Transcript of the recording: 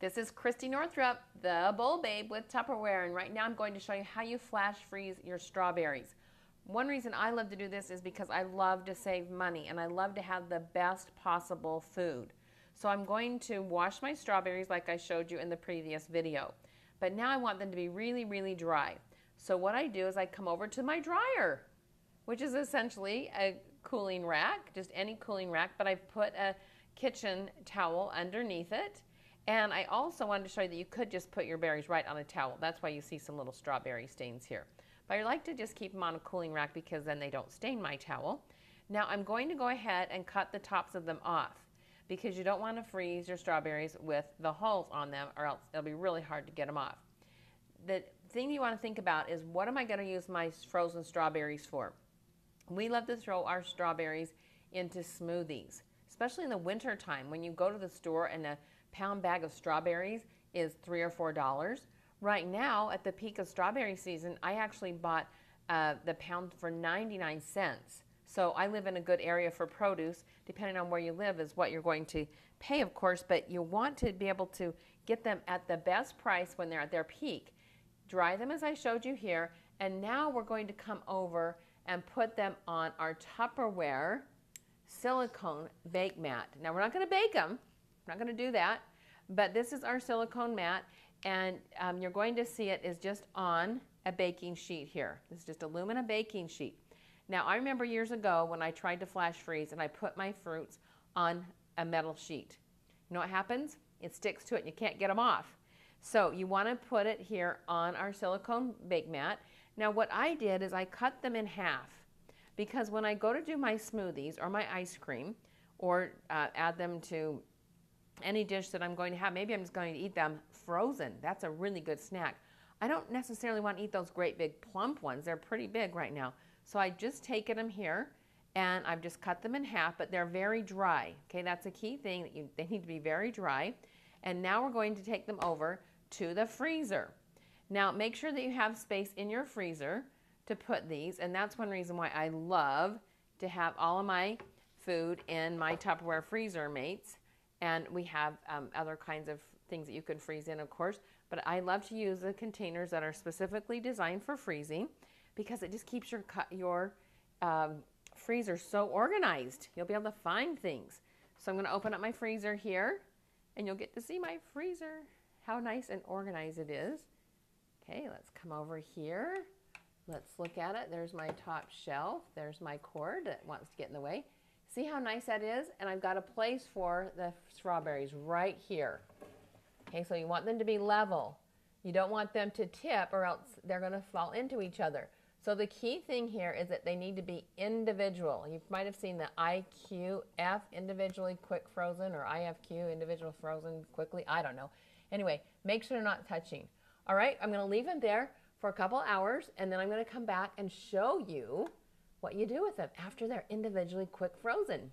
This is Christy Northrup, the Bowl Babe with Tupperware, and right now I'm going to show you how you flash freeze your strawberries. One reason I love to do this is because I love to save money and I love to have the best possible food. So I'm going to wash my strawberries like I showed you in the previous video. But now I want them to be really, really dry. So what I do is I come over to my dryer, which is essentially a cooling rack, just any cooling rack, but I've put a kitchen towel underneath it. And I also wanted to show you that you could just put your berries right on a towel. That's why you see some little strawberry stains here. But I like to just keep them on a cooling rack because then they don't stain my towel. Now I'm going to go ahead and cut the tops of them off because you don't want to freeze your strawberries with the hulls on them or else it'll be really hard to get them off. The thing you want to think about is, what am I going to use my frozen strawberries for? We love to throw our strawberries into smoothies, especially in the winter time when you go to the store and a pound bag of strawberries is $3 or $4. Right now, at the peak of strawberry season, I actually bought the pound for 99 cents. So I live in a good area for produce. Depending on where you live is what you're going to pay, of course, but you want to be able to get them at the best price when they're at their peak. Dry them as I showed you here, and now we're going to come over and put them on our Tupperware silicone bake mat. Now we're not going to bake them. I'm not going to do that, but this is our silicone mat, and you're going to see it is just on a baking sheet here. This is just aluminum baking sheet. Now I remember years ago when I tried to flash freeze and I put my fruits on a metal sheet. You know what happens? It sticks to it and you can't get them off. So you want to put it here on our silicone bake mat. Now what I did is I cut them in half because when I go to do my smoothies or my ice cream or add them to any dish that I'm going to have, maybe I'm just going to eat them frozen. That's a really good snack. I don't necessarily want to eat those great big plump ones. They're pretty big right now. So I just taken them here and I've just cut them in half, but they're very dry. Okay, that's a key thing, that they need to be very dry. And now we're going to take them over to the freezer. Now make sure that you have space in your freezer to put these, and that's one reason why I love to have all of my food in my Tupperware freezer mates. And we have other kinds of things that you can freeze in, of course. But I love to use the containers that are specifically designed for freezing because it just keeps your freezer so organized. You'll be able to find things. So I'm going to open up my freezer here, and you'll get to see my freezer, how nice and organized it is. Okay, let's come over here. Let's look at it. There's my top shelf. There's my cord that wants to get in the way. See how nice that is? And I've got a place for the strawberries right here. Okay, so you want them to be level. You don't want them to tip or else they're going to fall into each other. So the key thing here is that they need to be individual. You might have seen the IQF, individually quick frozen, or IFQ, individual frozen quickly. I don't know. Anyway, make sure they're not touching. All right, I'm going to leave them there for a couple hours, and then I'm going to come back and show you what you do with them after they're individually quick frozen.